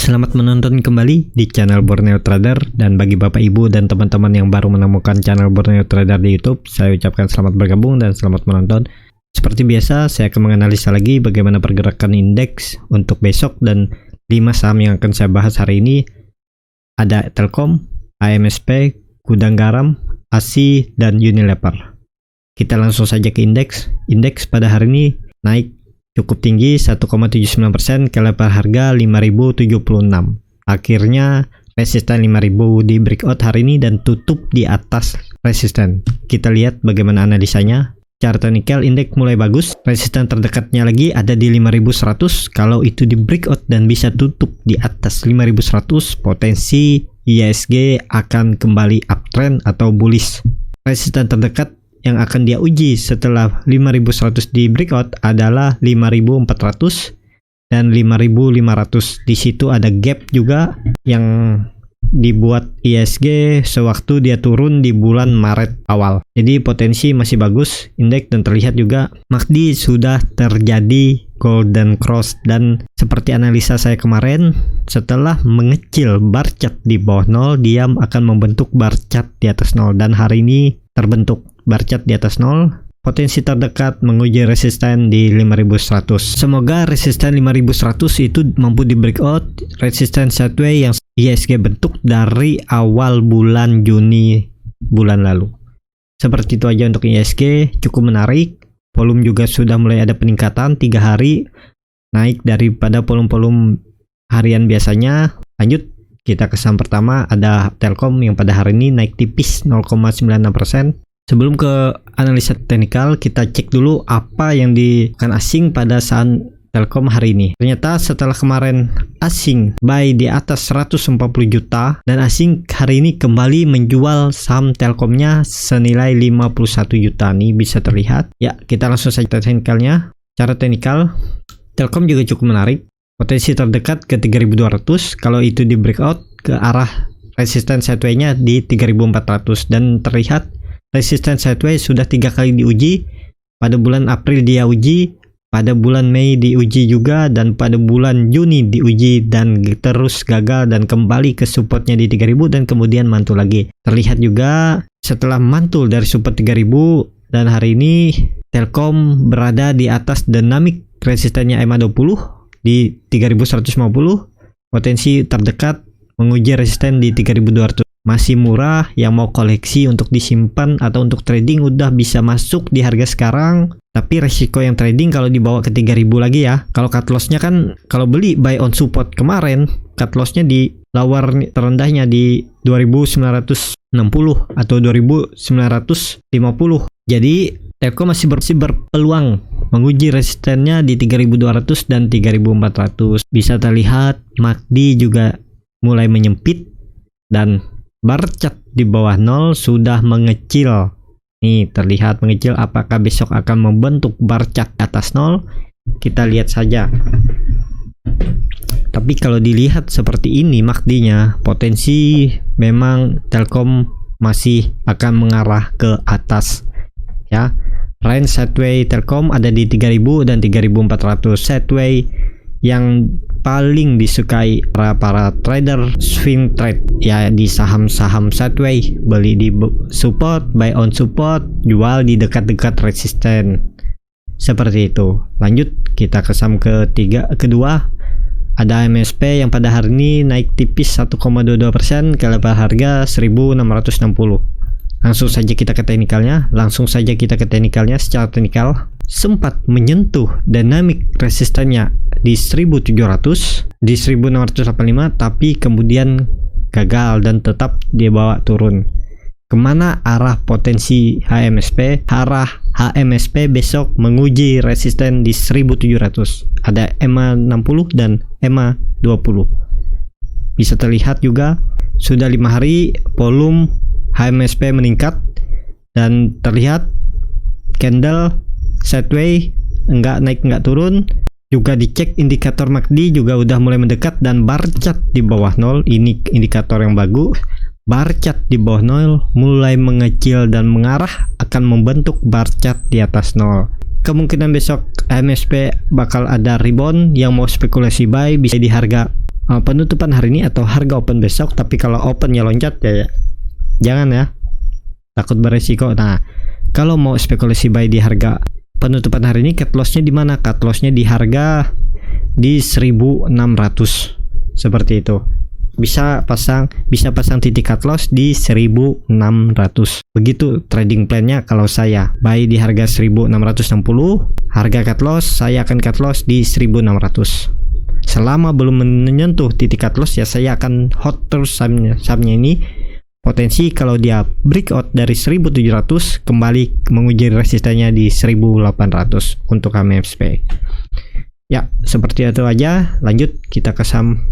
Selamat menonton kembali di channel Borneo Trader, dan bagi Bapak Ibu dan teman-teman yang baru menemukan channel Borneo Trader di YouTube, saya ucapkan selamat bergabung dan selamat menonton. Seperti biasa, saya akan menganalisa lagi bagaimana pergerakan indeks untuk besok, dan 5 saham yang akan saya bahas hari ini ada Telkom, AMSP, Gudang Garam, ASI, dan Unilever. Kita langsung saja ke indeks. Indeks pada hari ini naik cukup tinggi 1,79% ke level harga 5076. Akhirnya resisten 5000 di breakout hari ini dan tutup di atas resisten. Kita lihat bagaimana analisanya. Secara teknikal indeks mulai bagus. Resisten terdekatnya lagi ada di 5100. Kalau itu di breakout dan bisa tutup di atas 5100, potensi IHSG akan kembali uptrend atau bullish. Resisten terdekat yang akan dia uji setelah 5100 di breakout adalah 5400 dan 5500. Di situ ada gap juga yang dibuat IHSG sewaktu dia turun di bulan Maret awal. Jadi potensi masih bagus indeks, dan terlihat juga MACD sudah terjadi golden cross, dan seperti analisa saya kemarin, setelah mengecil bar chart di bawah 0, dia akan membentuk bar chart di atas 0, dan hari ini terbentuk bar chart di atas 0. Potensi terdekat menguji resisten di 5100. Semoga resisten 5100 itu mampu di breakout resisten sideways yang IHSG bentuk dari awal bulan Juni bulan lalu. Seperti itu aja untuk IHSG, cukup menarik. Volume juga sudah mulai ada peningkatan 3 hari, naik daripada volume harian biasanya. Lanjut, kita ke saham pertama, ada Telkom yang pada hari ini naik tipis 0,96%. Sebelum ke analisa teknikal, kita cek dulu apa yang dilakukan asing pada saham Telkom hari ini. Ternyata setelah kemarin asing buy di atas 140 juta, dan asing hari ini kembali menjual saham Telkomnya senilai 51 juta. Nih bisa terlihat. Ya, kita langsung saja teknikalnya. Cara teknikal, Telkom juga cukup menarik. Potensi terdekat ke 3200. Kalau itu di breakout ke arah resisten sideways-nya di 3400, dan terlihat resisten sideways sudah 3 kali diuji. Pada bulan April dia uji, pada bulan Mei diuji juga, dan pada bulan Juni diuji dan terus gagal dan kembali ke supportnya di 3000 dan kemudian mantul lagi. Terlihat juga setelah mantul dari support 3000, dan hari ini Telkom berada di atas dinamik resistennya MA20 di 3150. Potensi terdekat menguji resisten di 3200. Masih murah, yang mau koleksi untuk disimpan atau untuk trading udah bisa masuk di harga sekarang. Tapi resiko yang trading kalau dibawa ke 3000 lagi ya. Kalau cut lossnya kan, kalau beli buy on support kemarin, cut lossnya di lower terendahnya di 2960 atau 2950. Jadi Telkom masih berpeluang menguji resistennya di 3200 dan 3400. Bisa terlihat MACD juga mulai menyempit, dan bar chart di bawah 0 sudah mengecil. Nih terlihat mengecil. Apakah besok akan membentuk bar chart atas 0? Kita lihat saja. Tapi kalau dilihat seperti ini MACD-nya, potensi memang Telkom masih akan mengarah ke atas ya. Range sideways Telkom ada di 3000 dan 3400. Sideways yang paling disukai para trader swing trade ya, di saham-saham sideways, beli di support, buy on support, jual di dekat-dekat resisten, seperti itu. Lanjut kita ke saham kedua, ada AMSP yang pada hari ini naik tipis 1,22% ke level harga 1660. Langsung saja kita ke teknikalnya. Secara teknikal sempat menyentuh dynamic resistennya di 1700, di 1685, tapi kemudian gagal dan tetap dia bawa turun. Kemana arah potensi HMSP? Arah HMSP besok menguji resisten di 1700. Ada EMA 60 dan EMA 20. Bisa terlihat juga sudah 5 hari volume HMSP meningkat, dan terlihat candle sideways, enggak naik enggak turun. Juga dicek indikator MACD juga udah mulai mendekat, dan bar chart di bawah 0, ini indikator yang bagus. Bar chart di bawah 0 mulai mengecil dan mengarah akan membentuk bar chart di atas 0. Kemungkinan besok MSP bakal ada rebound. Yang mau spekulasi buy bisa di harga penutupan hari ini atau harga open besok, tapi kalau opennya loncat ya jangan ya, takut beresiko. Nah, kalau mau spekulasi buy di harga penutupan hari ini, cut lossnya di mana? Cut lossnya di harga di 1600 seperti itu. Bisa pasang titik cut loss di 1600. Begitu trading plannya kalau saya. Buy di harga 1660, harga cut loss saya akan cut loss di 1600. Selama belum menyentuh titik cut loss ya saya akan hold terus saham-nya ini. Potensi kalau dia breakout dari 1700 kembali menguji resistennya di 1800 untuk HMSP. Ya, seperti itu aja. Lanjut kita ke saham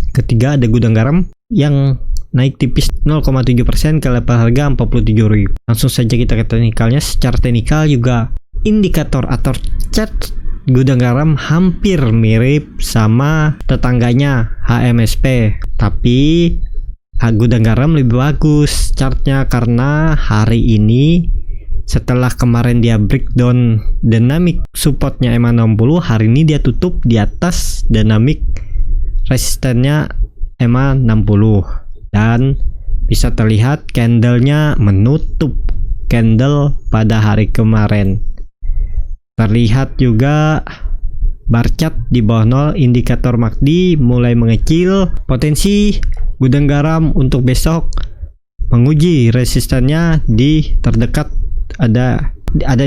ketiga, ada gudang garam yang naik tipis 0,7% ke level harga 47.000. Langsung saja kita ke teknikalnya. Secara teknikal juga indikator atau chart gudang garam hampir mirip sama tetangganya HMSP, tapi gudang garam lebih bagus chartnya karena hari ini setelah kemarin dia breakdown dynamic supportnya EMA 60, hari ini dia tutup di atas dynamic resistennya EMA 60 dan bisa terlihat candlenya menutup candle pada hari kemarin. Terlihat juga bar chart di bawah 0, indikator MACD mulai mengecil. Potensi gudang garam untuk besok menguji resistennya di terdekat ada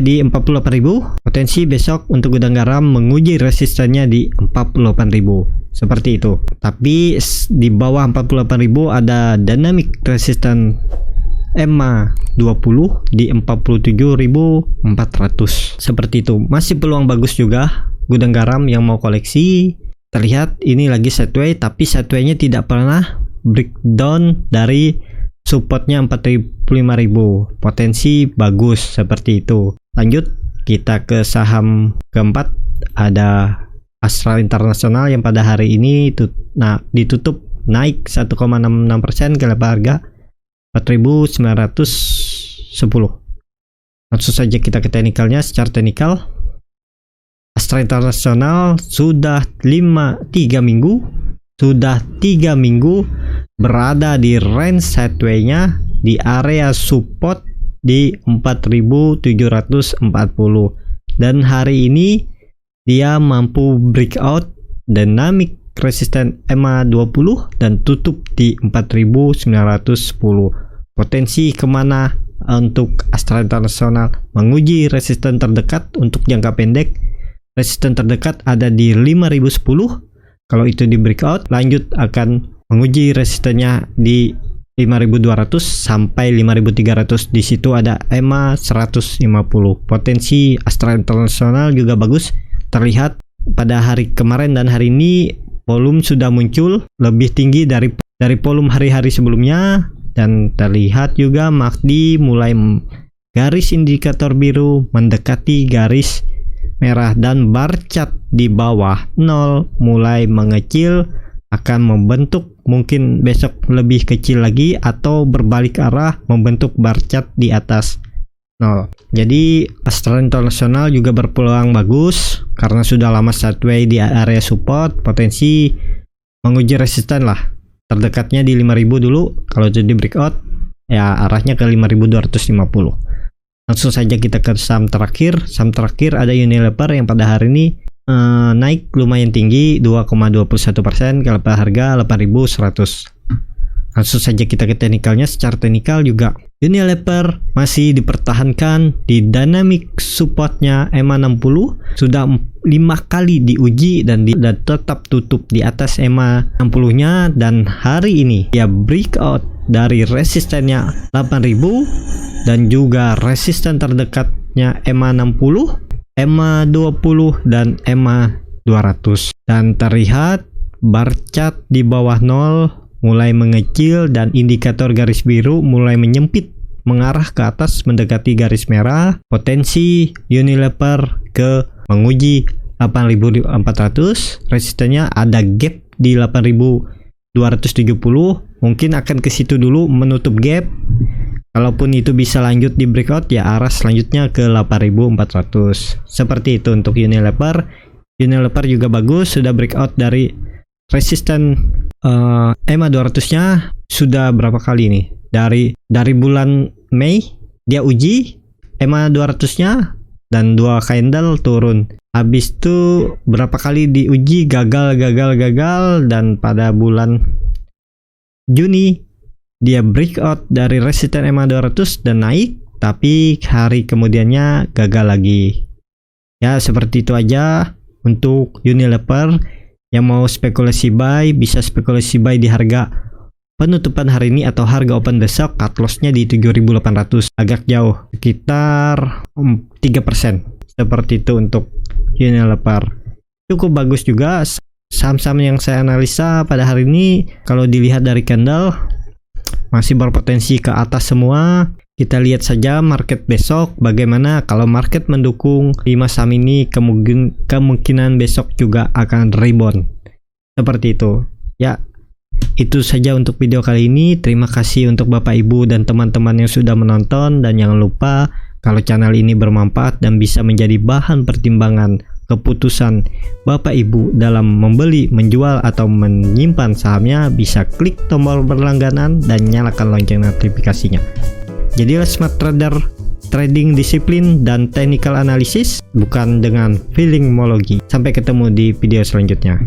di 48.000. Potensi besok untuk gudang garam menguji resistennya di 48.000 seperti itu. Tapi di bawah 48.000 ada dynamic resistance EMA 20 di 47.400 seperti itu. Masih peluang bagus juga gudang garam yang mau koleksi. Terlihat ini lagi sideway, tapi sideway-nya tidak pernah breakdown dari supportnya 45.000. Potensi bagus seperti itu. Lanjut kita ke saham keempat, ada Astra International yang pada hari ini ditutup naik 1,66% ke level harga 4.910. Langsung saja kita ke teknikalnya. Secara teknikal Astra International sudah 3 minggu berada di range sideway-nya di area support di 4.740 dan hari ini dia mampu breakout dynamic resistance EMA 20 dan tutup di 4.910. Potensi kemana untuk Astra International? Menguji resisten terdekat untuk jangka pendek. Resisten terdekat ada di 5.010. Kalau itu di breakout, lanjut akan menguji resistennya di 5.200 sampai 5.300. Di situ ada EMA 150. Potensi Astra International juga bagus. Terlihat pada hari kemarin dan hari ini volume sudah muncul lebih tinggi dari volume hari-hari sebelumnya, dan terlihat juga MACD mulai garis indikator biru mendekati garis merah dan bar chart di bawah 0 mulai mengecil, akan membentuk mungkin besok lebih kecil lagi atau berbalik arah membentuk bar chart di atas 0. Jadi Astra International juga berpeluang bagus karena sudah lama sideway di area support. Potensi menguji resisten lah, terdekatnya di 5.000 dulu. Kalau jadi breakout ya arahnya ke 5.250. Langsung saja kita ke saham terakhir. Saham terakhir ada Unilever yang pada hari ini naik lumayan tinggi 2,21% ke level harga 8.100. Langsung saja kita ke teknikalnya. Secara teknikal juga Unilever masih dipertahankan di dynamic supportnya EMA 60, sudah 5 kali diuji dan tetap tutup di atas EMA 60 nya, dan hari ini dia breakout dari resistennya 8.000 dan juga resisten terdekatnya EMA 60, EMA 20 dan EMA 200, dan terlihat bar chart di bawah 0 mulai mengecil dan indikator garis biru mulai menyempit mengarah ke atas mendekati garis merah. Potensi Unilever ke menguji 8.400, resistennya ada gap di 8.270, mungkin akan ke situ dulu menutup gap. Kalaupun itu bisa lanjut di breakout ya arah selanjutnya ke 8.400. Seperti itu untuk Unilever. Unilever juga bagus, sudah breakout dari resisten EMA 200-nya sudah berapa kali nih? Dari bulan Mei dia uji EMA 200-nya dan 2 candle turun. Habis itu berapa kali diuji gagal dan pada bulan Juni dia breakout dari resisten EMA 200 dan naik, tapi hari kemudiannya gagal lagi. Ya, seperti itu aja untuk Unilever. Yang mau spekulasi buy bisa spekulasi buy di harga penutupan hari ini atau harga open besok. Cut loss-nya di 7.800, agak jauh, sekitar 3%. Seperti itu untuk Unilever. Cukup bagus juga saham-saham yang saya analisa pada hari ini. Kalau dilihat dari candle masih berpotensi ke atas semua. Kita lihat saja market besok bagaimana. Kalau market mendukung 5 saham ini, kemungkinan besok juga akan rebound. Seperti itu. Ya, itu saja untuk video kali ini. Terima kasih untuk Bapak Ibu dan teman-teman yang sudah menonton, dan jangan lupa kalau channel ini bermanfaat dan bisa menjadi bahan pertimbangan keputusan Bapak Ibu dalam membeli, menjual, atau menyimpan sahamnya, bisa klik tombol berlangganan dan nyalakan lonceng notifikasinya. Jadilah smart trader, trading disiplin dan technical analysis, bukan dengan feelingmologi. Sampai ketemu di video selanjutnya.